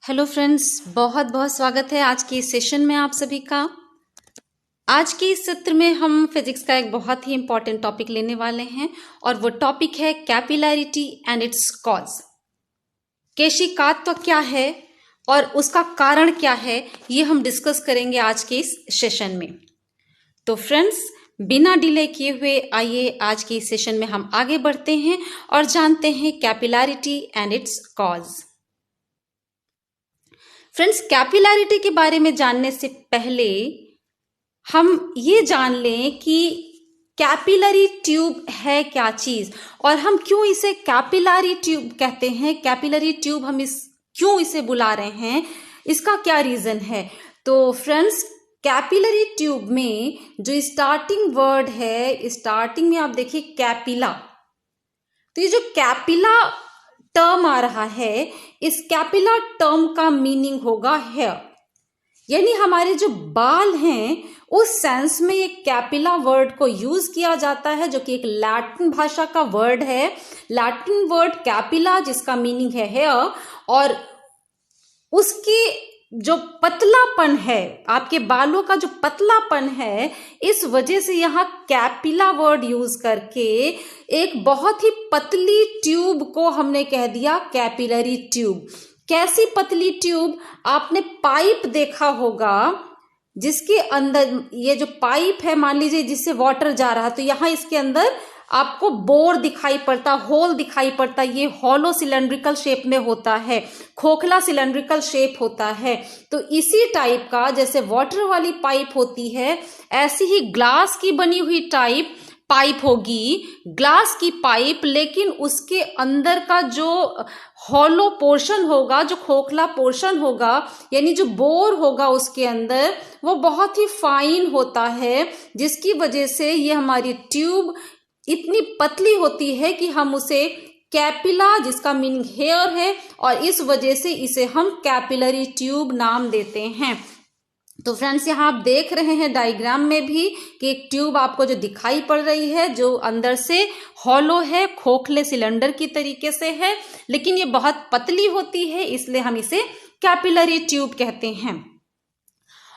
Hello friends, बहुत बहुत स्वागत है आज के इस सेशन में आप सभी का। आज के इस सत्र में हम फिजिक्स का एक बहुत ही इंपॉर्टेंट टॉपिक लेने वाले हैं और वो टॉपिक है कैपिलैरिटी एंड इट्स कॉज। केशिकात्व क्या है और उसका कारण क्या है, ये हम डिस्कस करेंगे आज के इस सेशन में। तो फ्रेंड्स, बिना डिले किए हुए आइए आज के इस सेशन में हम आगे बढ़ते हैं और जानते हैं capillarity and it's cause. Friends, capillarity के बारे में जानने से पहले हम ये जान लें कि कैपिलरी ट्यूब है क्या चीज और हम क्यों इसे कैपिलरी ट्यूब कहते हैं। कैपिलरी ट्यूब हम क्यों इसे बुला रहे हैं, इसका क्या रीजन है। तो फ्रेंड्स, कैपिलरी ट्यूब में जो स्टार्टिंग वर्ड है, स्टार्टिंग में आप देखिए कैपिला, तो ये जो कैपिला टर्म आ रहा है, इस कैपिला टर्म का मीनिंग होगा हेयर, यानी हमारे जो बाल हैं उस सेंस में एक कैपिला वर्ड को यूज किया जाता है, जो कि एक लैटिन भाषा का वर्ड है। लैटिन वर्ड कैपिला जिसका मीनिंग है हेयर, और उसके जो पतलापन है, आपके बालों का जो पतलापन है, इस वजह से यहाँ कैपिला वर्ड यूज करके एक बहुत ही पतली ट्यूब को हमने कह दिया कैपिलरी ट्यूब। कैसी पतली ट्यूब? आपने पाइप देखा होगा जिसके अंदर ये जो पाइप है, मान लीजिए जिससे वाटर जा रहा है, तो यहाँ इसके अंदर आपको बोर दिखाई पड़ता, होल दिखाई पड़ता। ये हॉलो सिलेंड्रिकल शेप में होता है, खोखला सिलेंड्रिकल शेप होता है। तो इसी टाइप का, जैसे वाटर वाली पाइप होती है, ऐसी ही ग्लास की बनी हुई पाइप होगी, ग्लास की पाइप, लेकिन उसके अंदर का जो हॉलो पोर्शन होगा, जो खोखला पोर्शन होगा, यानी जो बोर होगा उसके अंदर, वो बहुत ही फाइन होता है, जिसकी वजह से ये हमारी ट्यूब इतनी पतली होती है कि हम उसे कैपिला, जिसका मीनिंग हेयर है, और इस वजह से इसे हम कैपिलरी ट्यूब नाम देते हैं। तो फ्रेंड्स, यहाँ आप देख रहे हैं डायग्राम में भी कि एक ट्यूब आपको जो दिखाई पड़ रही है, जो अंदर से हॉलो है, खोखले सिलेंडर की तरीके से है, लेकिन ये बहुत पतली होती है, इसलिए हम इसे कैपिलरी ट्यूब कहते हैं।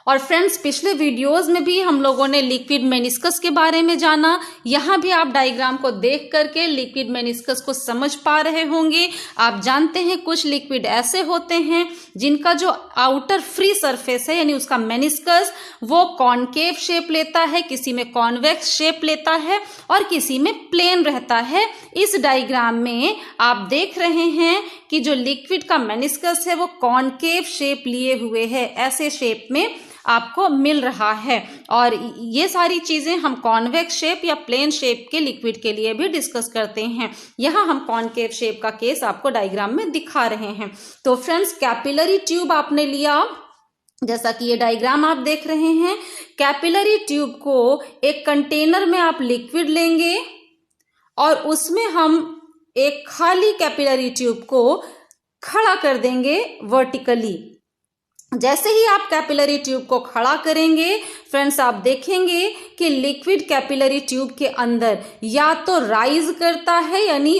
और फ्रेंड्स, पिछले वीडियोस में भी हम लोगों ने लिक्विड मेनिस्कस के बारे में जाना। यहाँ भी आप डायग्राम को देख करके लिक्विड मेनिस्कस को समझ पा रहे होंगे। आप जानते हैं कुछ लिक्विड ऐसे होते हैं जिनका जो आउटर फ्री सरफेस है, यानी उसका मेनिस्कस, वो कॉनकेव शेप लेता है, किसी में कॉन्वेक्स शेप लेता है और किसी में प्लेन रहता है। इस डायग्राम में आप देख रहे हैं कि जो लिक्विड का मेनिस्कस है वो कॉनकेव शेप लिए हुए है, ऐसे शेप में आपको मिल रहा है। और ये सारी चीजें हम कॉन्वेक्स शेप या प्लेन शेप के लिक्विड के लिए भी डिस्कस करते हैं। यहाँ हम कॉनकेव शेप का केस आपको डायग्राम में दिखा रहे हैं। तो फ्रेंड्स, कैपिलरी ट्यूब आपने लिया, जैसा कि ये डायग्राम आप देख रहे हैं। कैपिलरी ट्यूब को एक कंटेनर में आप लिक्विड लेंगे और उसमें हम एक खाली कैपिलरी ट्यूब को खड़ा कर देंगे वर्टिकली। जैसे ही आप कैपिलरी ट्यूब को खड़ा करेंगे फ्रेंड्स, आप देखेंगे कि लिक्विड कैपिलरी ट्यूब के अंदर या तो राइज करता है, यानी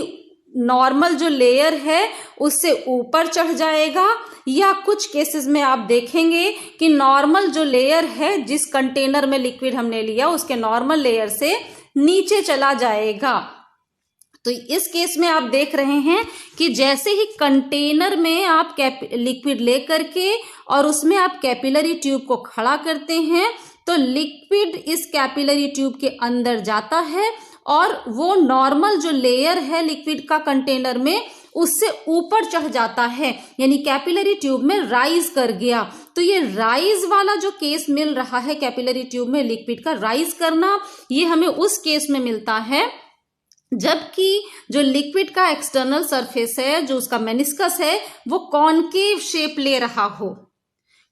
नॉर्मल जो लेयर है उससे ऊपर चढ़ जाएगा, या कुछ केसेस में आप देखेंगे कि नॉर्मल जो लेयर है, जिस कंटेनर में लिक्विड हमने लिया, उसके नॉर्मल लेयर से नीचे चला जाएगा। तो इस केस में आप देख रहे हैं कि जैसे ही कंटेनर में आप लिक्विड लेकर के और उसमें आप कैपिलरी ट्यूब को खड़ा करते हैं, तो लिक्विड इस कैपिलरी ट्यूब के अंदर जाता है और वो नॉर्मल जो लेयर है लिक्विड का कंटेनर में, उससे ऊपर चढ़ जाता है, यानी कैपिलरी ट्यूब में राइज कर गया। तो ये राइज वाला जो केस मिल रहा है कैपिलरी ट्यूब में लिक्विड का राइज करना, ये हमें उस केस में मिलता है जबकि जो लिक्विड का एक्सटर्नल सरफेस है, जो उसका मेनिस्कस है, वो कॉनकेव शेप ले रहा हो।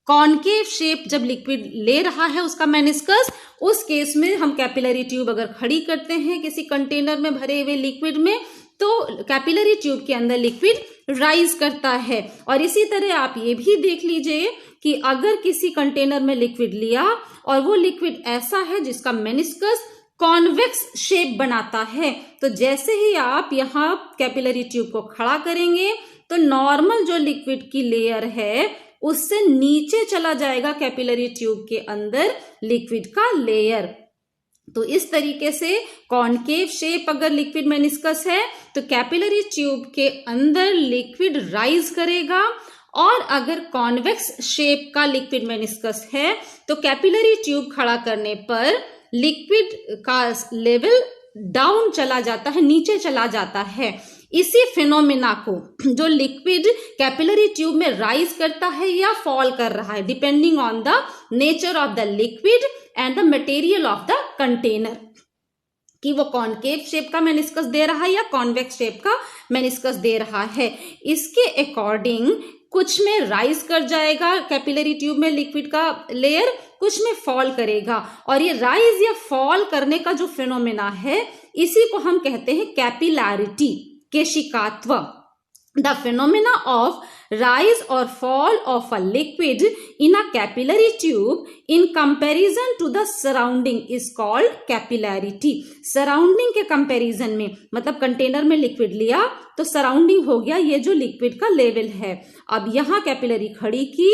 कॉनकेव शेप जब लिक्विड ले रहा है उसका मेनिस्कस, उस केस में हम कैपिलरी ट्यूब अगर खड़ी करते हैं किसी कंटेनर में भरे हुए लिक्विड में, तो कैपिलरी ट्यूब के अंदर लिक्विड राइज करता है। और इसी तरह आप ये भी देख लीजिए कि अगर किसी कंटेनर में लिक्विड लिया और वो लिक्विड ऐसा है जिसका मेनिस्कस कॉन्वेक्स शेप बनाता है, तो जैसे ही आप यहाँ कैपिलरी ट्यूब को खड़ा करेंगे तो नॉर्मल जो लिक्विड की लेयर है उससे नीचे चला जाएगा कैपिलरी ट्यूब के अंदर लिक्विड का लेयर। तो इस तरीके से कॉनकेव शेप अगर लिक्विड मेनिस्कस है तो कैपिलरी ट्यूब के अंदर लिक्विड राइज करेगा, और अगर कॉन्वेक्स शेप का लिक्विड मेनिस्कस है तो कैपिलरी ट्यूब खड़ा करने पर लिक्विड का लेवल डाउन चला जाता है, नीचे चला जाता है। इसी फिनोमिना को जो लिक्विड कैपिलरी ट्यूब में राइज करता है या फॉल कर रहा है depending on the nature of the liquid and the material of the container, कि वो कॉनकेव शेप का मेनिस्कस दे रहा है या कॉन्वेक्स शेप का मेनिस्कस दे रहा है, इसके अकॉर्डिंग कुछ में राइज कर जाएगा कैपिलरी ट्यूब में लिक्विड का लेयर, कुछ में फॉल करेगा। और ये राइज या फॉल करने का जो फिनोमेना है इसी को हम कहते हैं capillarity, केशिकात्व। The phenomena of rise or fall of a liquid in a capillary tube in comparison to the surrounding is called capillarity। Surrounding के कंपैरिजन में, मतलब कंटेनर में लिक्विड लिया तो सराउंडिंग हो गया ये जो लिक्विड का लेवल है। अब यहाँ कैपिलरी खड़ी की,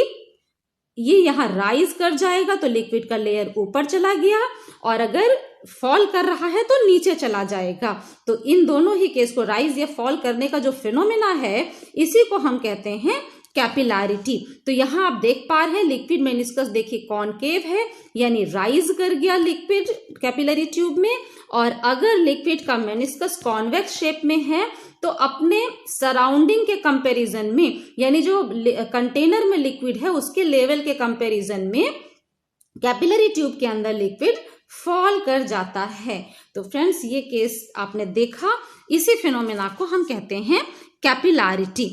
ये यहाँ राइज कर जाएगा तो लिक्विड का लेयर ऊपर चला गया, और अगर फॉल कर रहा है तो नीचे चला जाएगा। तो इन दोनों ही केस को राइज या फॉल करने का जो फिनोमेना है इसी को हम कहते हैं कैपिलैरिटी। तो यहाँ आप देख पा रहे हैं लिक्विड मेनिस्कस देखिए कॉनकेव है, यानी राइज कर गया लिक्विड कैपिलरी ट्यूब में, और अगर लिक्विड का मेनिस्कस कॉन्वेक्स शेप में है तो अपने सराउंडिंग के कंपैरिजन में, यानी जो कंटेनर में लिक्विड है उसके लेवल के कंपैरिजन में कैपिलरी ट्यूब के अंदर लिक्विड फॉल कर जाता है। तो फ्रेंड्स ये केस आपने देखा, इसी फिनोमेना को हम कहते हैं capillarity.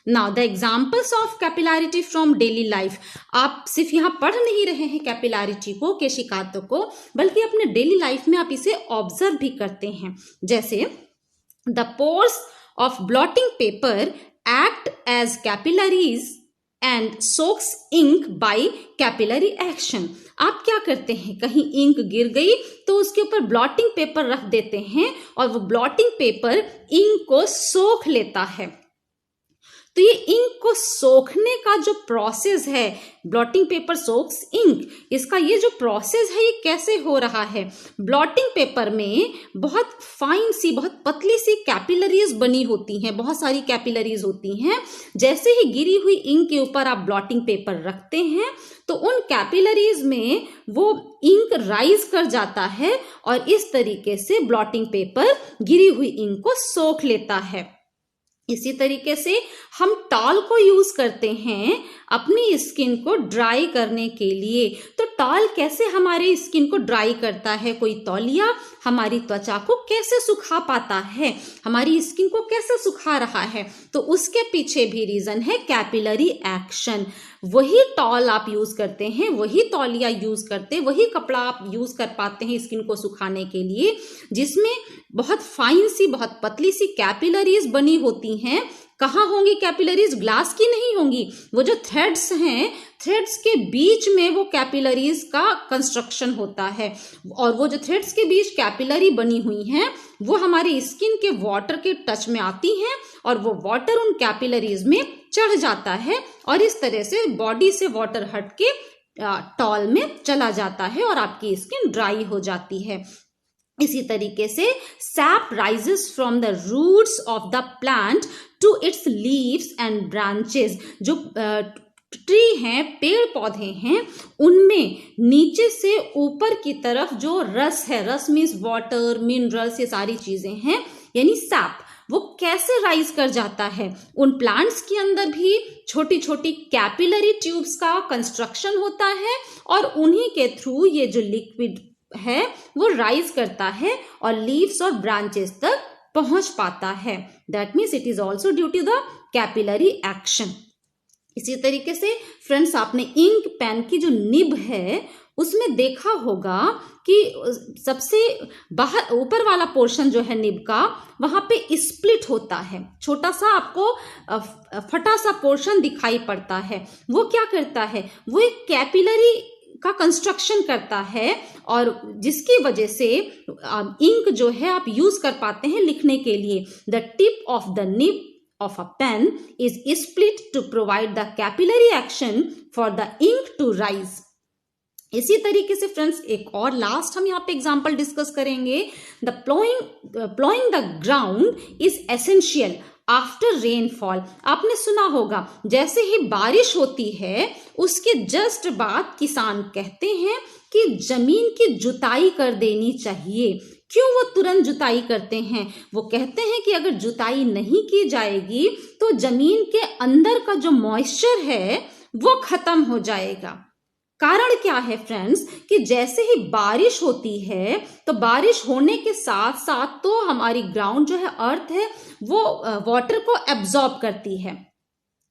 Now the examples of capillarity from daily life. आप सिर्फ यहाँ पढ़ नहीं रहे हैं कैपिलैरिटी को, केशिकात्व को, बल्कि अपने डेली लाइफ में आप इसे ऑब्जर्व भी करते हैं। जैसे the pores of blotting paper act as capillaries and soaks ink by capillary action. आप क्या करते हैं, कहीं इंक गिर गई तो उसके ऊपर ब्लॉटिंग पेपर रख देते हैं और वो ब्लॉटिंग पेपर इंक को सोख लेता है। तो ये इंक को सोखने का जो प्रोसेस है, ब्लॉटिंग पेपर सोक्स इंक, इसका ये जो प्रोसेस है ये कैसे हो रहा है। ब्लॉटिंग पेपर में बहुत फाइन सी, बहुत पतली सी कैपिलरीज बनी होती हैं, बहुत सारी कैपिलरीज होती हैं। जैसे ही गिरी हुई इंक के ऊपर आप ब्लॉटिंग पेपर रखते हैं तो उन कैपिलरीज में वो इंक राइज कर जाता है और इस तरीके से ब्लॉटिंग पेपर गिरी हुई इंक को सोख लेता है। इसी तरीके से हम टॉल को यूज करते हैं अपनी स्किन को ड्राई करने के लिए। तो टॉल कैसे हमारे स्किन को ड्राई करता है, कोई तौलिया हमारी त्वचा को कैसे सुखा पाता है, हमारी स्किन को कैसे सुखा रहा है, तो उसके पीछे भी रीजन है कैपिलरी एक्शन। वही टॉल आप यूज करते हैं, वही तौलिया यूज करते, वही कपड़ा आप यूज कर पाते हैं स्किन को सुखाने के लिए, जिसमें बहुत फाइन सी, बहुत पतली सी कैपिलरीज बनी होती हैं। कहाँ होंगी कैपिलरीज, ग्लास की नहीं होंगी, वो जो थ्रेड्स हैं, थ्रेड्स के बीच में वो कैपिलरीज का कंस्ट्रक्शन होता है, और वो जो थ्रेड्स के बीच कैपिलरी बनी हुई हैं वो हमारी स्किन के वाटर के टच में आती हैं और वो वाटर उन कैपिलरीज में चढ़ जाता है और इस तरह से बॉडी से वाटर हट के टॉल में चला जाता है और आपकी स्किन ड्राई हो जाती है। इसी तरीके से sap rises from the roots of the plant to its leaves and branches. जो ट्री हैं, पेड़ पौधे हैं, उनमें नीचे से ऊपर की तरफ जो रस है, रस मीन्स वाटर, मिनरल्स, ये सारी चीजें हैं, यानी सैप, वो कैसे राइज कर जाता है। उन प्लांट्स के अंदर भी छोटी छोटी कैपिलरी ट्यूब्स का कंस्ट्रक्शन होता है और उन्हीं के थ्रू ये जो लिक्विड है वो राइज करता है और लीव्स और ब्रांचेस तक पहुंच पाता है। That means it is also due to the capillary action. इसी तरीके से फ्रेंड्स, आपने इंक पेन की जो निब है उसमें देखा होगा कि सबसे बाहर ऊपर वाला पोर्शन जो है निब का, वहां पे स्प्लिट होता है, छोटा सा आपको फटा सा पोर्शन दिखाई पड़ता है। वो क्या करता है, वो एक कैपिलरी का कंस्ट्रक्शन करता है और जिसकी वजह से इंक जो है आप यूज कर पाते हैं लिखने के लिए। The tip of the nib of a pen is split to provide the capillary action for the ink to rise. इसी तरीके से फ्रेंड्स एक और लास्ट हम यहाँ पे एग्जांपल डिस्कस करेंगे. The ploughing the ground is essential after rainfall. आपने सुना होगा जैसे ही बारिश होती है उसके जस्ट बाद किसान कहते हैं कि जमीन की जुताई कर देनी चाहिए. क्यों वो तुरंत जुताई करते हैं? वो कहते हैं कि अगर जुताई नहीं की जाएगी तो जमीन के अंदर का जो मॉइस्चर है वो खत्म हो जाएगा. कारण क्या है फ्रेंड्स कि जैसे ही बारिश होती है तो बारिश होने के साथ साथ तो हमारी ग्राउंड जो है, अर्थ है, वो वाटर को एब्जॉर्ब करती है.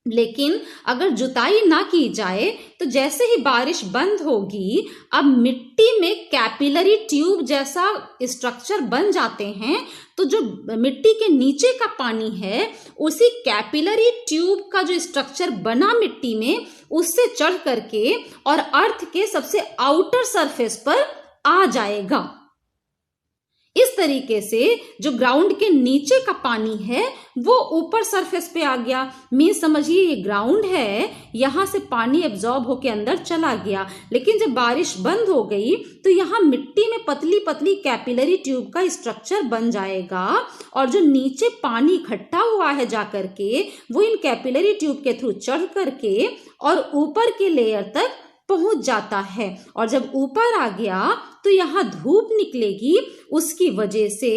लेकिन अगर जुताई ना की जाए तो जैसे ही बारिश बंद होगी, अब मिट्टी में कैपिलरी ट्यूब जैसा स्ट्रक्चर बन जाते हैं. तो जो मिट्टी के नीचे का पानी है उसी कैपिलरी ट्यूब का जो स्ट्रक्चर बना मिट्टी में, उससे चढ़ करके और अर्थ के सबसे आउटर सरफेस पर आ जाएगा. इस तरीके से जो ग्राउंड के नीचे का पानी है वो ऊपर सरफेस पे आ गया. मीन्स समझिए ये ग्राउंड है, यहाँ से पानी एब्जॉर्ब होके अंदर चला गया. लेकिन जब बारिश बंद हो गई तो यहाँ मिट्टी में पतली पतली कैपिलरी ट्यूब का स्ट्रक्चर बन जाएगा और जो नीचे पानी इकट्ठा हुआ है जाकर के वो इन कैपिलरी ट्यूब के थ्रू चढ़ करके और ऊपर के लेयर तक पहुंच जाता है. और जब ऊपर आ गया तो यहाँ धूप निकलेगी, उसकी वजह से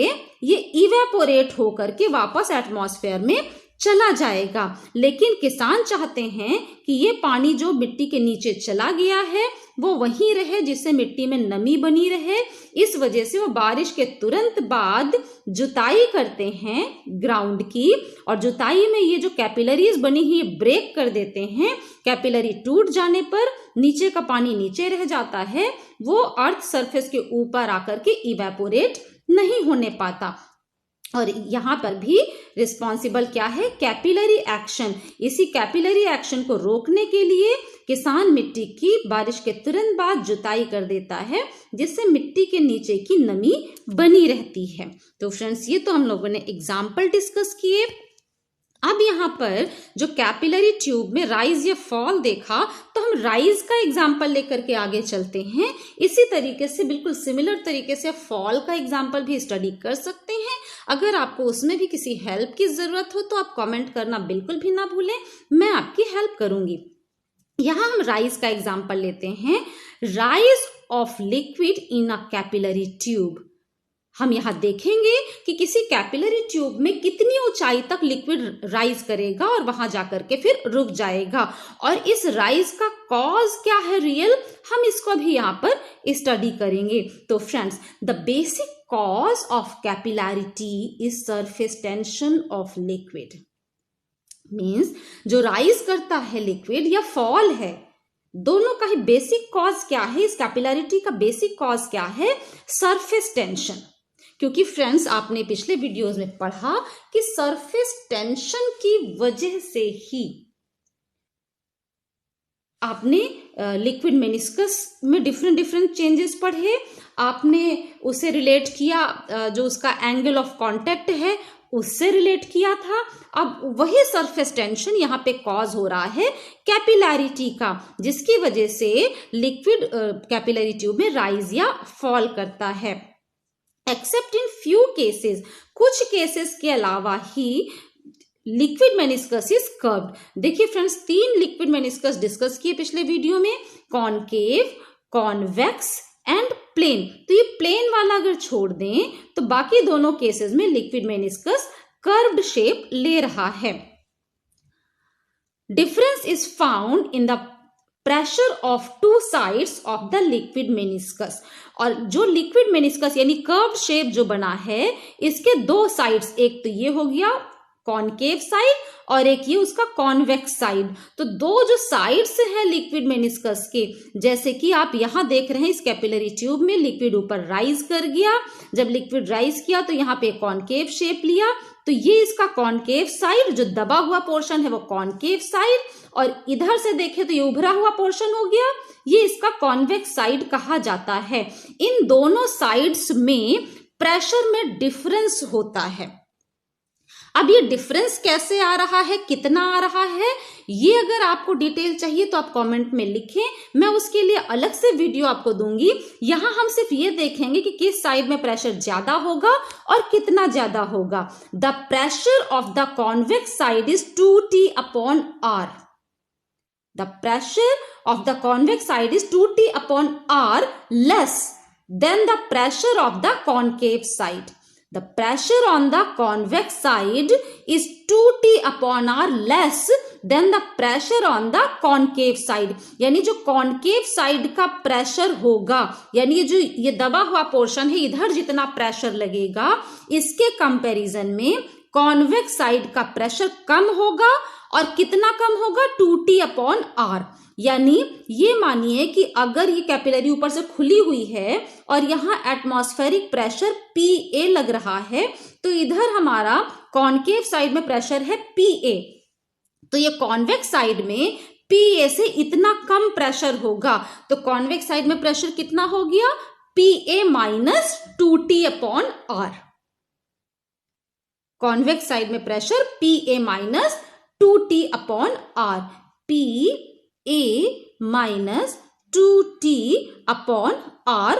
ये इवेपोरेट होकर के वापस एटमॉस्फेयर में चला जाएगा. लेकिन किसान चाहते हैं कि ये पानी जो मिट्टी के नीचे चला गया है वो वहीं रहे, जिससे मिट्टी में नमी बनी रहे. इस वजह से वो बारिश के तुरंत बाद जुताई करते हैं ग्राउंड की, और जुताई में ये जो कैपिलरीज बनी हुई ब्रेक कर देते हैं. कैपिलरी टूट जाने पर नीचे का पानी नीचे रह जाता है, वो अर्थ सरफेस के ऊपर आकर के इवेपोरेट नहीं होने पाता. और यहाँ पर भी रिस्पॉन्सिबल क्या है? Capillary action. इसी कैपिलरी एक्शन को रोकने के लिए किसान मिट्टी की बारिश के तुरंत बाद जुताई कर देता है, जिससे मिट्टी के नीचे की नमी बनी रहती है. तो फ्रेंड्स ये तो हम लोगों ने एग्जाम्पल डिस्कस किए. अब यहाँ पर जो कैपिलरी ट्यूब में राइज या फॉल देखा, तो हम राइज का एग्जाम्पल लेकर के आगे चलते हैं. इसी तरीके से बिल्कुल सिमिलर तरीके से फॉल का एग्जाम्पल भी स्टडी कर सकते हैं. अगर आपको उसमें भी किसी हेल्प की जरूरत हो तो आप कमेंट करना बिल्कुल भी ना भूलें, मैं आपकी हेल्प करूंगी. यहाँ हम राइज का एग्जाम्पल लेते हैं. Rise of liquid in a capillary tube. हम यहाँ देखेंगे कि किसी कैपिलरी ट्यूब में कितनी ऊंचाई तक लिक्विड राइज करेगा और वहां जाकर के फिर रुक जाएगा, और इस राइज का कॉज क्या है रियल, हम इसको भी यहाँ पर स्टडी करेंगे. तो friends, the basic cause of capillarity is surface tension of liquid. Means जो राइज करता है लिक्विड या फॉल है, दोनों का ही बेसिक कॉज क्या है? इस कैपिलैरिटी का बेसिक कॉज क्या है? Surface tension. क्योंकि फ्रेंड्स आपने पिछले वीडियोस में पढ़ा कि सरफेस टेंशन की वजह से ही आपने लिक्विड मेनिस्कस में डिफरेंट चेंजेस पढ़े. आपने उसे रिलेट किया, जो उसका एंगल ऑफ कांटेक्ट है उससे रिलेट किया था. अब वही सरफेस टेंशन यहाँ पे कॉज हो रहा है कैपिलैरिटी का, जिसकी वजह से लिक्विड कैपिलरी ट्यूब में राइज या फॉल करता है. एक्सेप्ट इन फ्यू केसेस, कुछ केसेस के अलावा ही लिक्विड मेनिस्कस इज कर्व्ड. देखिए फ्रेंड्स, 3 लिक्विड मेनिस्कस डिस्कस किए पिछले वीडियो में, कॉनकेव, कॉन्वेक्स एंड प्लेन. तो ये प्लेन वाला अगर छोड़ दें तो बाकी दोनों केसेस में लिक्विड मेनिस्कस कर्व्ड शेप ले रहा है. Difference is found in the pressure of 2 sides of the liquid meniscus. और जो लिक्विड मेनिस्कस यानी कर्व्ड शेप जो बना है, इसके 2 साइड्स, एक तो ये हो गया कॉनकेव साइड और एक ये उसका कॉन्वेक्स साइड. तो 2 जो साइड्स हैं लिक्विड मेनिस्कस के, जैसे कि आप यहां देख रहे हैं इस कैपिलरी ट्यूब में लिक्विड ऊपर राइज कर गया. जब लिक्विड राइज किया तो यहाँ पे कॉनकेव शेप लिया, तो ये इसका कॉनकेव साइड, जो दबा हुआ पोर्शन है वो कॉनकेव साइड, और इधर से देखें तो ये उभरा हुआ पोर्शन हो गया, ये इसका कॉन्वेक्स साइड कहा जाता है. इन दोनों साइड्स में प्रेशर में डिफरेंस होता है. अब ये डिफरेंस कैसे आ रहा है, कितना आ रहा है, ये अगर आपको डिटेल चाहिए तो आप कमेंट में लिखें, मैं उसके लिए अलग से वीडियो आपको दूंगी। यहां हम सिर्फ ये देखेंगे कि किस साइड में प्रेशर ज्यादा होगा और कितना ज्यादा होगा। The pressure of the convex side is 2T upon R। The pressure of the convex side is 2T upon R less than the pressure of the concave side. The pressure on the convex side is 2T upon R less than the pressure on the concave side. यानी जो concave side का pressure होगा, यानी जो ये दबा हुआ portion है, इधर जितना प्रेशर लगेगा, इसके कंपैरिजन में कॉन्वेक्स साइड का प्रेशर कम होगा। और कितना कम होगा, 2T अपॉन R। यानी ये मानिए कि अगर ये कैपिलरी ऊपर से खुली हुई है और यहाँ एटमॉस्फेरिक प्रेशर PA लग रहा है, तो इधर हमारा कॉन्केव साइड में प्रेशर है PA, तो ये कॉन्वेक्स साइड में PA से इतना कम प्रेशर होगा। तो कॉन्वेक्स साइड में प्रेशर कितना हो गया, PA minus 2T upon R। Convex side में pressure PA minus 2T upon R, PA minus 2T upon R,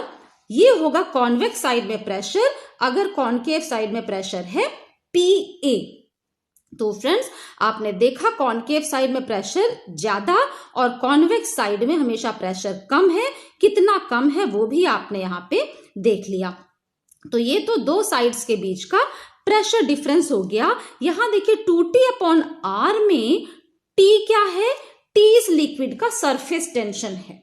ये होगा कॉन्वेक्स साइड में प्रेशर अगर कॉन्केव साइड में प्रेशर है PA। तो फ्रेंड्स, आपने देखा कॉन्केव साइड में प्रेशर ज्यादा और कॉन्वेक्स साइड में हमेशा प्रेशर कम है। कितना कम है वो भी आपने यहाँ पे देख लिया। तो ये तो दो साइड्स के बीच का प्रेशर डिफरेंस हो गया। यहां देखिए 2T अपॉन R में T क्या है, T इस लिक्विड का सरफेस टेंशन है।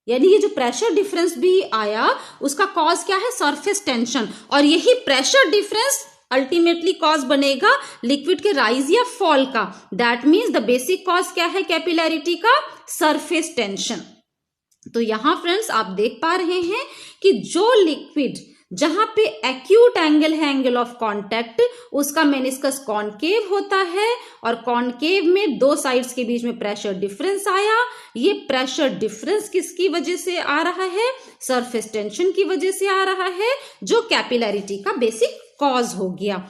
यानी ये जो प्रेशर डिफरेंस भी आया उसका कॉज क्या है, सरफेस टेंशन। और यही प्रेशर डिफरेंस अल्टीमेटली कॉज बनेगा लिक्विड के राइज या फॉल का। That means the basic cause क्या है कैपिलैरिटी का, सरफेस टेंशन। तो यहां फ्रेंड्स आप देख पा रहे हैं कि जो लिक्विड जहां पे एक्यूट एंगल है, एंगल ऑफ कांटेक्ट, उसका मेनिस्कस कॉन्केव होता है और कॉन्केव में दो साइड्स के बीच में प्रेशर डिफरेंस आया। ये प्रेशर डिफरेंस किसकी वजह से आ रहा है, सरफेस टेंशन की वजह से आ रहा है, जो कैपिलैरिटी का बेसिक कॉज हो गया।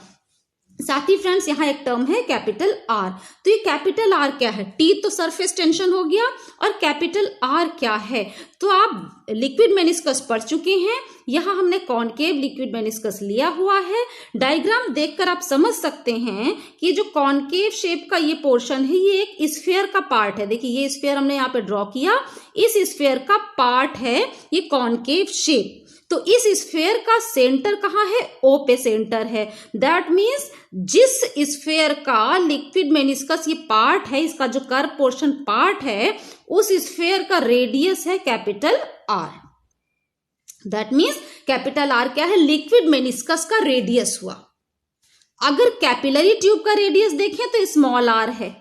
साथ ही फ्रेंड्स यहाँ एक टर्म है कैपिटल R। तो ये कैपिटल R क्या है, T तो सरफेस टेंशन हो गया और कैपिटल R क्या है। तो आप लिक्विड मेनिस्कस पढ़ चुके हैं, यहाँ हमने कॉन्केव लिक्विड मेनिस्कस लिया हुआ है। डायग्राम देखकर आप समझ सकते हैं कि जो कॉन्केव शेप का ये पोर्शन है ये एक स्फीयर का पार्ट है। देखिए ये स्फीयर हमने यहाँ पे ड्रॉ किया, इस स्फीयर का पार्ट है ये कॉन्केव शेप। तो इस स्फीयर का सेंटर कहाँ है, O पे सेंटर है। दैट मीन्स जिस स्फीयर का लिक्विड मेनिस्कस ये पार्ट है, इसका जो कर्व पोर्शन पार्ट है, उस स्फीयर का रेडियस है capital R। That means capital R क्या है, लिक्विड मेनिस्कस का रेडियस हुआ। अगर कैपिलरी ट्यूब का रेडियस देखें तो स्मॉल r है।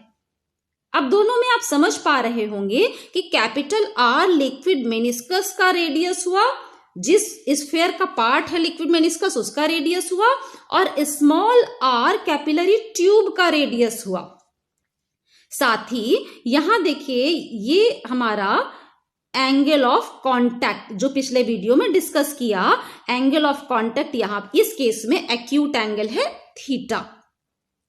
अब दोनों में आप समझ पा रहे होंगे कि कैपिटल R लिक्विड मेनिस्कस का रेडियस हुआ, जिस स्फीयर का पार्ट है लिक्विड मेनिस्कस उसका रेडियस हुआ, और स्मॉल r कैपिलरी ट्यूब का रेडियस हुआ। साथ ही यहां देखिए ये हमारा एंगल ऑफ कांटेक्ट जो पिछले वीडियो में डिस्कस किया, एंगल ऑफ कांटेक्ट यहां इस केस में एक्यूट एंगल है थीटा।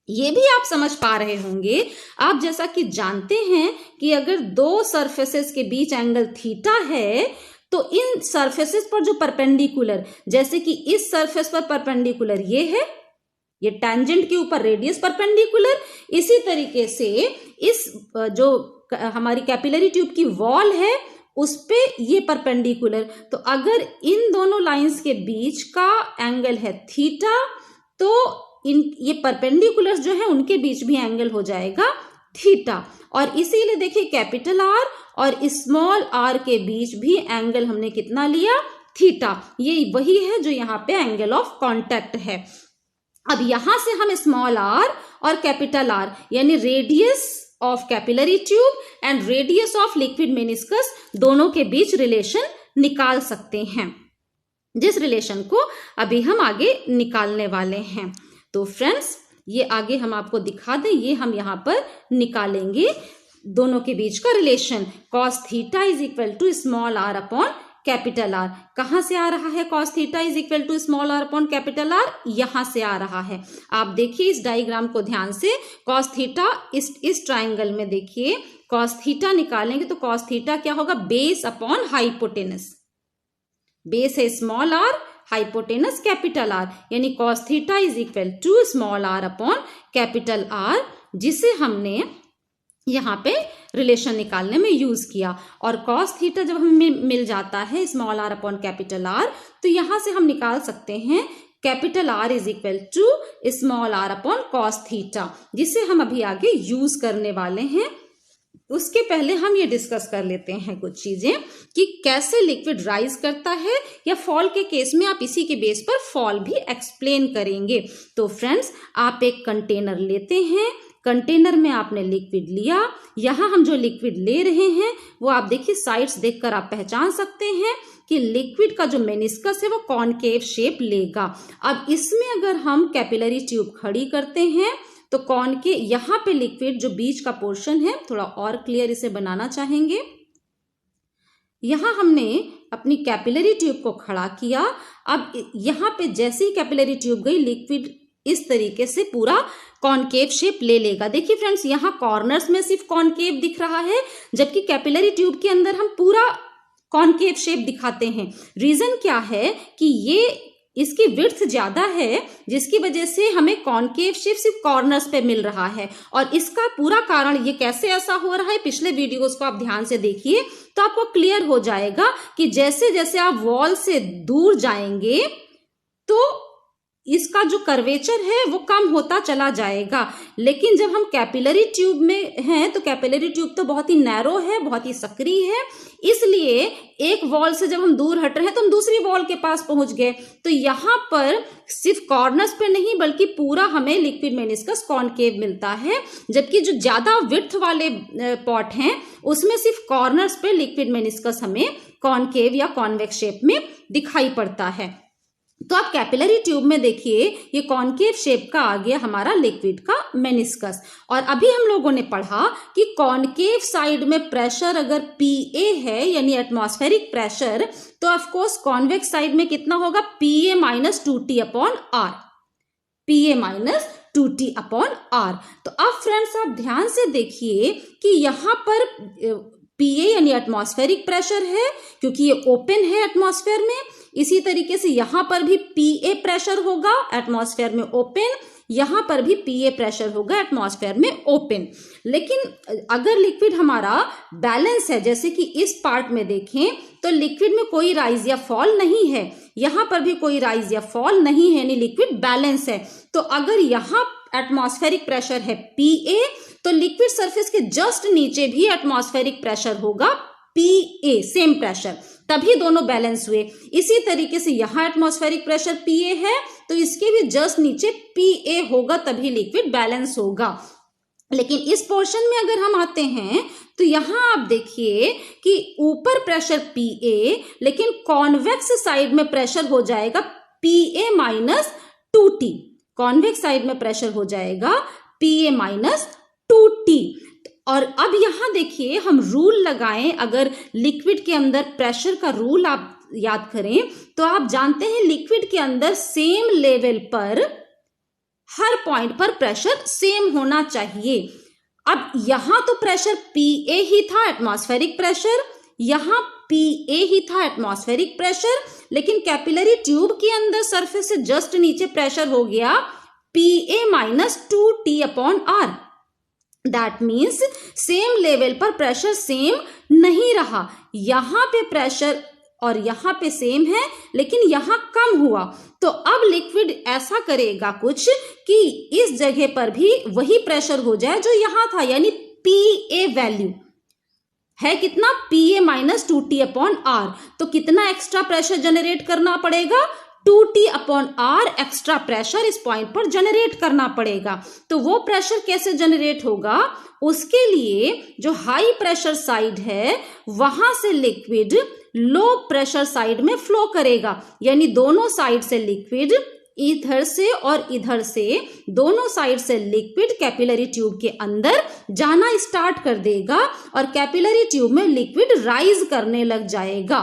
ये भी आप समझ पा रहे होंगे, आप जैसा कि जानते हैं कि अगर दो सरफेसेस के बीच एंगल थीटा है तो इन सरफेसेस पर जो परपेंडिकुलर, जैसे कि इस सरफेस पर परपेंडिकुलर ये है, ये टेंजेंट के ऊपर रेडियस परपेंडिकुलर, इसी तरीके से इस जो हमारी कैपिलरी ट्यूब की वॉल है उस पे ये परपेंडिकुलर। तो अगर इन दोनों लाइंस के बीच का एंगल है थीटा, तो इन ये परपेंडिकुलर्स जो है उनके बीच भी एंगल हो जाएगा थीटा। और इसीलिए देखिए कैपिटल R और स्मॉल r के बीच भी एंगल हमने कितना लिया, थीटा। ये वही है जो यहाँ पे एंगल ऑफ कांटेक्ट है। अब यहां से हम स्मॉल r और कैपिटल R यानी radius of capillary tube and radius of liquid meniscus दोनों के बीच रिलेशन निकाल सकते हैं, जिस रिलेशन को अभी हम आगे निकालने वाले हैं। तो फ्रेंड्स ये आगे हम आपको दिखा दें, ये हम यहाँ पर निकालेंगे दोनों के बीच का relation. Cos theta is equal to small r upon capital R. कहां से आ रहा है cos theta is equal to small R upon capital R? यहां से आ रहा है। आप देखिए इस डायग्राम को ध्यान से, cos थीटा इस ट्राइंगल में देखिए cos थीटा निकालेंगे तो cos थीटा क्या होगा? Base upon hypotenuse. बेस है small R, hypotenuse capital R, यानी cos theta is equal to small R upon capital R, जिसे हमने यहाँ पे रिलेशन निकालने में यूज किया। और cos थीटा जब हमें मिल जाता है small R upon capital R, तो यहां से हम निकाल सकते हैं capital R is equal to small R upon cos theta, जिसे हम अभी आगे यूज करने वाले हैं। उसके पहले हम ये डिस्कस कर लेते हैं कुछ चीजें कि कैसे लिक्विड राइज करता है, या फॉल के केस में आप इसी के बेस पर फॉल भी एक्सप्लेन करेंगे। तो फ्रेंड्स, आप एक कंटेनर लेते हैं, कंटेनर में आपने लिक्विड लिया। यहां हम जो लिक्विड ले रहे हैं वो आप देखिए साइड्स देखकर आप पहचान सकते हैं कि लिक्विड का जो मेनिस्कस है वो कॉनकेव शेप लेगा। अब इसमें अगर हम कैपिलरी ट्यूब खड़ी करते हैं तो कॉनकेव, यहां पे लिक्विड जो बीच का पोर्शन है, थोड़ा और क्लियर इसे बनाना चाहेंगे। यहां हमने अपनी कैपिलरी ट्यूब को खड़ा किया। अब यहां पे जैसे ही कैपिलरी ट्यूब गई, लिक्विड इस तरीके से पूरा कॉनकेव शेप ले लेगा। देखिए फ्रेंड्स, यहाँ कॉर्नर्स में सिर्फ कॉनकेव दिख रहा है, जबकि कैपिलरी ट्यूब के अंदर हम पूरा कॉनकेव शेप दिखाते हैं। रीजन क्या है कि ये इसकी विड्थ ज्यादा है, जिसकी वजह से हमें कॉनकेव शेप सिर्फ कॉर्नर्स पे मिल रहा है। और इसका पूरा कारण, ये कैसे ऐसा हो रहा है, पिछले वीडियोस को आप ध्यान से देखिए तो आपको क्लियर हो जाएगा कि जैसे जैसे आप वॉल से दूर जाएंगे तो इसका जो कर्वेचर है वो कम होता चला जाएगा। लेकिन जब हम कैपिलरी ट्यूब में हैं तो कैपिलरी ट्यूब तो बहुत ही नैरो है, बहुत ही सक्रिय है, इसलिए एक वॉल से जब हम दूर हट रहे हैं तो हम दूसरी वॉल के पास पहुंच गए। तो यहाँ पर सिर्फ कॉर्नर्स पे नहीं बल्कि पूरा हमें लिक्विड मेनिस्कस कॉनकेव मिलता है, जबकि जो ज्यादा विड्थ वाले पॉट हैं उसमें सिर्फ कॉर्नर्स पे लिक्विड मेनिस्कस हमें कॉनकेव या कॉन्वेक्स शेप में दिखाई पड़ता है। तो आप कैपिलरी ट्यूब में देखिए ये कॉनकेव शेप का आ गया हमारा लिक्विड का मेनिस्कस। और अभी हम लोगों ने पढ़ा कि कॉनकेव साइड में प्रेशर अगर Pa है यानी एटमॉस्फेरिक प्रेशर, तो ऑफ कोर्स कॉन्वेक्स साइड में कितना होगा? Pa minus 2T upon R. Pa minus 2T upon R. तो अब फ्रेंड्स आप ध्यान से देखिए कि यहाँ पर Pa यानी एटमॉस्फेरिक प्रेशर है, क्योंकि ये ओपन है एटमॉस्फेयर में। इसी तरीके से यहां पर भी Pa प्रेशर होगा एटमॉस्फेयर में ओपन, यहां पर भी Pa प्रेशर होगा एटमॉस्फेयर में ओपन। लेकिन अगर लिक्विड हमारा बैलेंस है, जैसे कि इस पार्ट में देखें तो लिक्विड में कोई राइज या फॉल नहीं है, यहां पर भी कोई राइज या फॉल नहीं है, यानी लिक्विड बैलेंस है। तो अगर यहां एटमॉस्फेरिक प्रेशर है Pa, तो लिक्विड सरफेस के जस्ट नीचे भी एटमॉस्फेरिक प्रेशर होगा Pa, सेम प्रेशर, तभी दोनों बैलेंस हुए। इसी तरीके से यहां एटमॉस्फेरिक प्रेशर Pa है तो इसके भी जस्ट नीचे Pa होगा, तभी लिक्विड बैलेंस होगा। लेकिन इस पोर्शन में अगर हम आते हैं तो यहां आप देखिए कि ऊपर प्रेशर Pa, लेकिन कॉन्वेक्स साइड में प्रेशर हो जाएगा Pa minus 2T। Convex side में प्रेशर हो जाएगा Pa माइनस 2T। और अब यहां देखिए हम रूल लगाएं, अगर लिक्विड के अंदर प्रेशर का रूल आप याद करें तो आप जानते हैं लिक्विड के अंदर सेम लेवल पर हर पॉइंट पर प्रेशर सेम होना चाहिए। अब यहां तो प्रेशर Pa ही था एटमॉस्फेरिक प्रेशर, यहां Pa ही था एटमॉस्फेरिक प्रेशर, लेकिन कैपिलरी ट्यूब के अंदर सरफेस से जस्ट नीचे प्रेशर हो गया Pa minus 2T upon R. That means same level पर प्रेशर सेम नहीं रहा, यहां पे प्रेशर और यहां पे सेम है लेकिन यहां कम हुआ। तो अब लिक्विड ऐसा करेगा कुछ कि इस जगह पर भी वही प्रेशर हो जाए जो यहां था, यानी Pa वैल्यू है कितना? Pa minus 2T upon R. तो कितना एक्स्ट्रा प्रेशर जनरेट करना पड़ेगा? 2T upon R extra pressure इस पॉइंट पर जनरेट करना पड़ेगा। तो वो प्रेशर कैसे जनरेट होगा? उसके लिए जो हाई प्रेशर साइड है वहां से लिक्विड लो प्रेशर साइड में फ्लो करेगा, यानी दोनों साइड से लिक्विड, इधर से और इधर से, दोनों साइड से लिक्विड कैपिलरी ट्यूब के अंदर जाना स्टार्ट कर देगा और कैपिलरी ट्यूब में लिक्विड राइज करने लग जाएगा।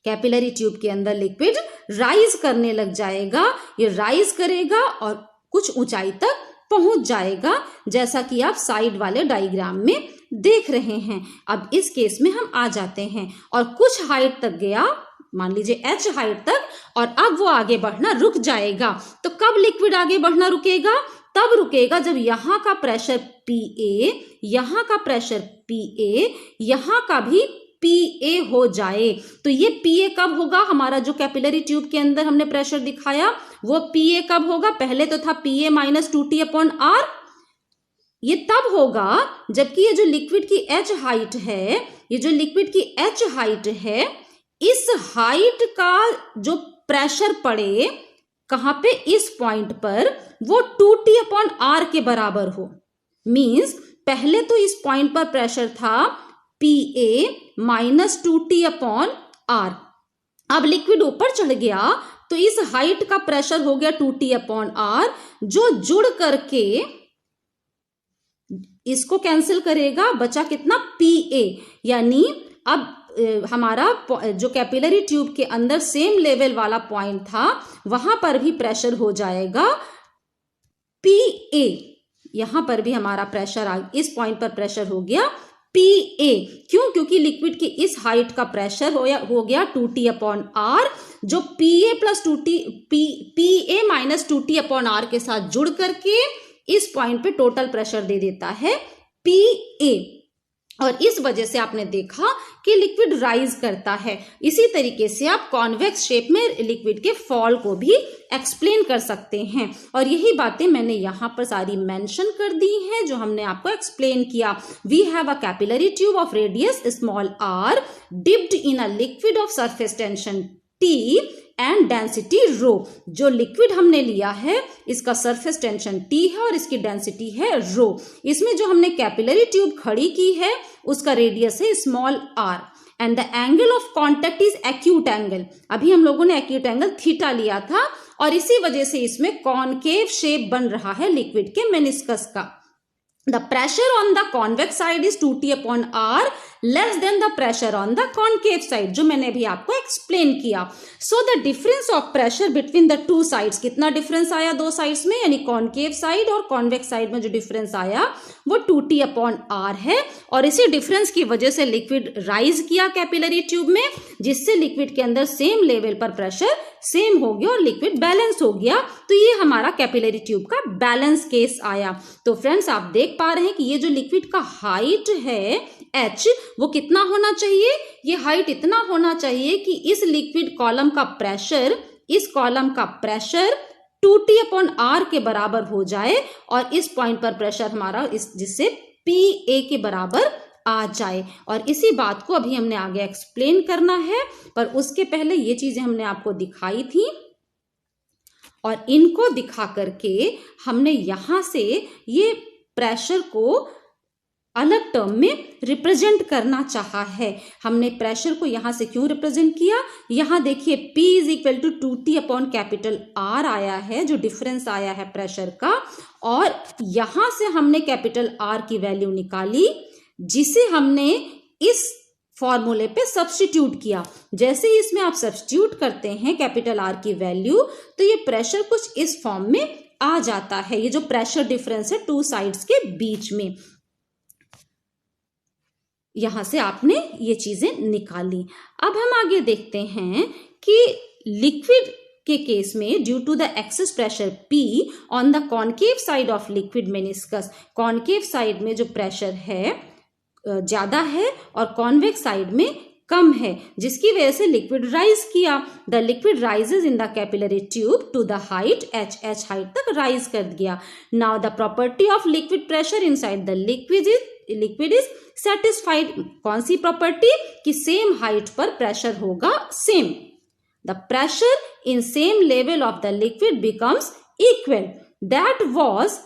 कैपिलरी ट्यूब के अंदर लिक्विड राइज करने लग जाएगा, ये राइज करेगा और कुछ ऊंचाई तक पहुंच जाएगा, जैसा कि आप साइड वाले डायग्राम में देख रहे हैं। अब इस केस में हम आ जाते हैं और कुछ हाइट तक गया, मान लीजिए h हाइट तक, और अब वो आगे बढ़ना रुक जाएगा। तो कब लिक्विड आगे बढ़ना रुकेगा? तब रुकेगा जब यहाँ का प्रेशर PA, यहाँ का प्रेशर PA, यहाँ का भी PA हो जाए। तो ये PA कब होगा? हमारा जो कैपिलरी ट्यूब के अंदर हमने प्रेशर दिखाया वो PA कब होगा? पहले तो था PA माइनस 2T/R। ये तब होगा जबकि ये जो लिक्विड की h हाइट है, ये जो लिक्विड की h हाइट है, इस हाइट का जो प्रेशर पड़े कहां पे? इस पॉइंट पर, वो 2T/R के बराबर हो। मींस पहले तो इस पॉइंट पर प्रेशर था PA माइनस 2T/R। अब लिक्विड ऊपर चढ़ गया तो इस हाइट का प्रेशर हो गया 2T/R, जो जुड़ करके इसको कैंसिल करेगा, बचा कितना? PA। यानी अब हमारा जो कैपिलरी ट्यूब के अंदर सेम लेवल वाला पॉइंट था, वहां पर भी प्रेशर हो जाएगा PA। यहां पर भी हमारा प्रेशर, इस पॉइंट पर प्रेशर हो गया PA। क्यों? क्योंकि लिक्विड की इस हाइट का प्रेशर हो गया 2T/R, जो PA माइनस 2T/R के साथ जुड़ करके इस पॉइंट पे टोटल प्रेशर दे देता है PA। और इस वजह से आपने देखा कि लिक्विड राइज करता है। इसी तरीके से आप कॉन्वेक्स शेप में लिक्विड के फॉल को भी एक्सप्लेन कर सकते हैं, और यही बातें मैंने यहाँ पर सारी मेंशन कर दी हैं जो हमने आपको एक्सप्लेन किया। We have a capillary tube of radius small r dipped in a liquid of surface tension T and density rho. जो लिक्विड हमने लिया है इसका सरफेस टेंशन T है और इसकी डेंसिटी है रो। इसमें जो हमने कैपिलरी ट्यूब खड़ी की है उसका रेडियस है small r and the angle of contact is acute angle. अभी हम लोगों ने एक्यूट एंगल थीटा लिया था और इसी वजह से इसमें कॉनकेव शेप बन रहा है लिक्विड के मेनिस्कस का। The pressure on the convex side is 2T/R less than the pressure on the concave side, जो मैंने भी आपको एक्सप्लेन किया। So the difference of pressure between the two sides, कितना डिफरेंस आया दो साइड्स में? यानी कॉनकेव साइड और कॉन्वेक्स साइड में जो डिफरेंस आया वो 2T/R है, और इसी डिफरेंस की वजह से लिक्विड राइज किया कैपिलरी ट्यूब में, जिससे लिक्विड के अंदर सेम लेवल पर प्रेशर सेम हो गया और लिक्विड बैलेंस हो गया। तो ये हमारा कैपिलरी ट्यूब का बैलेंस केस आया। तो फ्रेंड्स आप देख पा रहे हैं कि ये जो लिक्विड का हाइट है h, वो कितना होना चाहिए? ये हाइट इतना होना चाहिए कि इस लिक्विड कॉलम का प्रेशर, इस कॉलम का प्रेशर 2T/R के बराबर हो जाए, और इस पॉइंट पर प्रेशर हमारा जिससे PA के बराबर आ जाए। और इसी बात को अभी हमने आगे एक्सप्लेन करना है, पर उसके पहले ये चीजें हमने आपको दिखाई थी, और इनको दिखा करके हमने यहां से ये प्रेशर को अलग टर्म में रिप्रेजेंट करना चाहा है। हमने प्रेशर को यहां से क्यों रिप्रेजेंट किया? यहां देखिए P = 2T/R आया है, जो डिफरेंस आया है प्रेशर का, और यहां से हमने कैपिटल R की वैल्यू निकाली, जिसे हमने इस फॉर्मूले पे सब्स्टिट्यूट किया। जैसे ही इसमें आप सब्स्टिट्यूट करते हैं कैपिटल R की वैल्यू, तो ये प्रेशर कुछ इस फॉर्म में आ जाता है। ये जो प्रेशर डिफरेंस है टू साइड्स के बीच में, यहां से आपने ये चीजें निकाली। अब हम आगे देखते हैं कि लिक्विड के केस में due to the excess pressure P on the concave side of liquid meniscus, concave side में जो प्रेशर है ज्यादा है और कॉन्वेक्स साइड में कम है, जिसकी वजह से लिक्विड राइज किया। The liquid rises in the capillary tube to the height h height तक राइज कर गया। Now the property of liquid pressure inside the liquid is satisfied. कौन सी प्रॉपर्टी? कि सेम हाइट पर प्रेशर होगा same. The pressure in same level of the liquid becomes equal. That was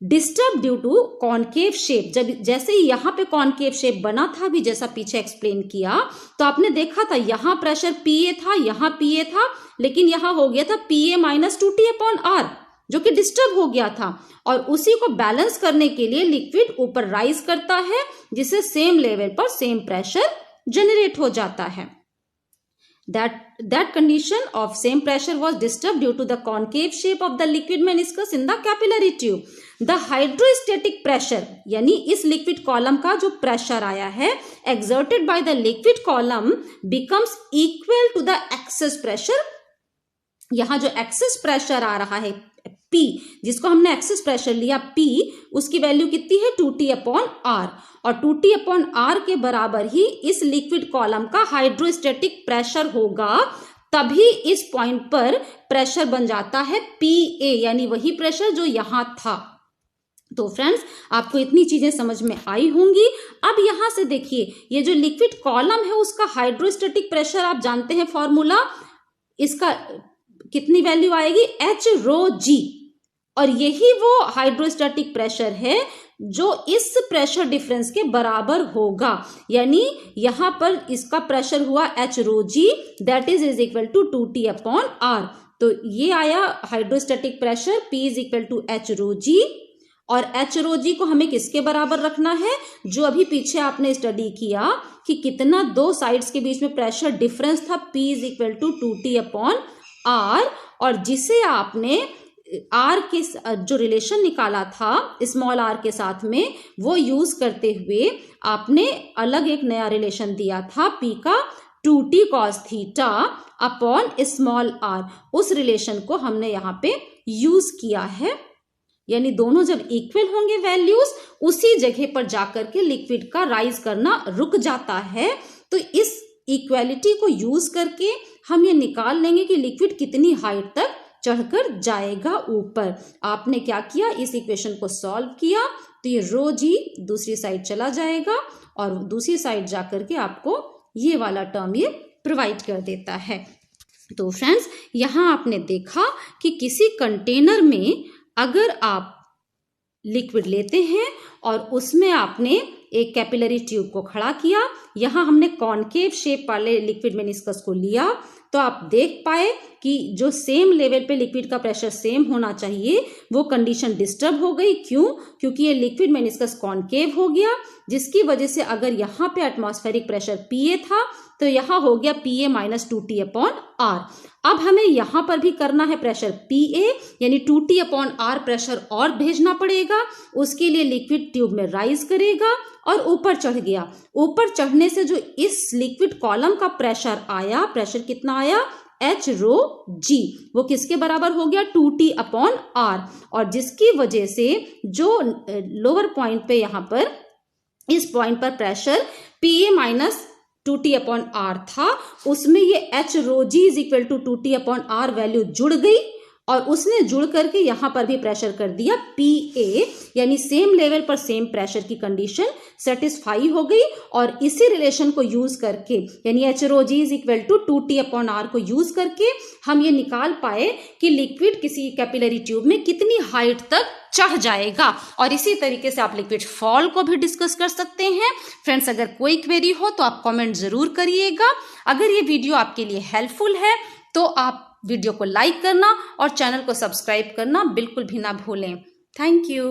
disturb due to concave shape. जब जैसे ही यहाँ पे concave shape बना था, भी जैसा पीछे एक्सप्लेन किया, तो आपने देखा था यहाँ प्रेशर PA था, यहाँ PA था, लेकिन यहाँ हो गया था PA माइनस 2T/R, जो कि डिस्टर्ब हो गया था। और उसी को बैलेंस करने के लिए लिक्विड ऊपर राइज करता है, जिससे सेम लेवल पर सेम प्रेशर जनरेट हो जाता है। That condition of same pressure was disturbed due to the concave shape of the liquid meniscus in the capillary tube. The hydrostatic pressure, यानी इस liquid column का जो pressure आया है exerted by the liquid column becomes equal to the excess pressure. यहाँ जो excess pressure आ रहा है P, जिसको हमने एक्सेस प्रेशर लिया P, उसकी वैल्यू कितनी है 2T/R, और 2T/R के बराबर ही इस लिक्विड कॉलम का हाइड्रोस्टैटिक प्रेशर होगा, तभी इस पॉइंट पर प्रेशर बन जाता है PA, यानी वही प्रेशर जो यहां था। तो फ्रेंड्स, आपको इतनी चीजें समझ में आई होंगी। अब यहां से देखिए, ये जो लिक्विड कॉलम है उसका हाइड्रोस्टैटिक प्रेशर आप जानते हैं फॉर्मूला, इसका कितनी वैल्यू आएगी H-ρg, और यही वो हाइड्रोस्टैटिक प्रेशर है जो इस प्रेशर डिफरेंस के बराबर होगा, यानी यहां पर इसका प्रेशर हुआ H-ρg, that is equal to 2T/R। तो ये आया hydrostatic pressure P is equal to H-ρg, और H-ρg को हमें किसके बराबर रखना है, जो अभी पीछे आपने स्टडी किया कि कितना दो साइड्स के बीच में प्रेशर डिफरेंस था, P is equal to 2T/R, और जिसे आपने R के जो रिलेशन निकाला था स्मॉल r के साथ में, वो यूज करते हुए आपने अलग एक नया रिलेशन दिया था P का 2T cos theta upon small r। उस रिलेशन को हमने यहाँ पे यूज किया है, यानी दोनों जब इक्वल होंगे वैल्यूज, उसी जगह पर जाकर के लिक्विड का राइज करना रुक जाता है। तो इस इक्वालिटी को यूज करके हम ये निकाल लेंगे कि लिक्विड कितनी हाइट तक चढ़कर जाएगा ऊपर। आपने क्या किया, इस इक्वेशन को सॉल्व किया, तो ये ρg दूसरी साइड चला जाएगा और दूसरी साइड जाकर के आपको ये वाला टर्म ये प्रोवाइड कर देता है। तो फ्रेंड्स, यहां आपने देखा कि किसी कंटेनर में अगर आप लिक्विड लेते हैं और उसमें आपने एक कैपिलरी ट्यूब को खड़ा किया, यहां हमने कॉनकेव शेप वाले लिक्विड मेनिस्कस को लिया, तो आप देख पाए कि जो सेम लेवल पे लिक्विड का प्रेशर सेम होना चाहिए, वो कंडीशन डिस्टर्ब हो गई। क्यों? क्योंकि ये लिक्विड मेनिस्कस कॉनकेव हो गया, जिसकी वजह से अगर यहाँ पे एटमॉस्फेरिक प्रेशर PA था, तो यहाँ हो गया PA माइनस 2T/R। अब हमें यहाँ पर भी करना है प्रेशर PA, यानी 2T/R प्रेशर और भेजना पड़ेगा। उसके लिए लिक्विड ट्यूब में राइज करेगा और ऊपर चढ़ गया। ऊपर चढ़ने से जो इस लिक्विड कॉलम का प्रेशर आया, प्रेशर कितना आया H-ρg, वो किसके बराबर हो गया 2T/R, और जिसकी वजह से जो लोअर पॉइंट पे यहाँ पर इस पॉइंट पर प्रेशर PA माइनस 2T/R था, उसमें ये H-ρg is equal to 2T/R value जुड़ गई, और उसने जुड़ करके यहां पर भी प्रेशर कर दिया PA, यानी सेम लेवल पर सेम प्रेशर की कंडीशन सेटिस्फाई हो गई। और इसी रिलेशन को यूज करके, यानी H-ρg is equal to 2T/R को यूज करके हम ये निकाल पाए कि लिक्विड किसी कैपिलरी ट्यूब में कितनी हाइट तक चढ़ जाएगा। और इसी तरीके से आप लिक्विड फॉल को भी डिस्कस कर सकते हैं। फ्रेंड्स, अगर कोई क्वेरी हो तो आप कमेंट जरूर करिएगा। अगर ये वीडियो आपके लिए हेल्पफुल है तो आप वीडियो को लाइक करना और चैनल को सब्सक्राइब करना बिल्कुल भी ना भूलें। Thank you.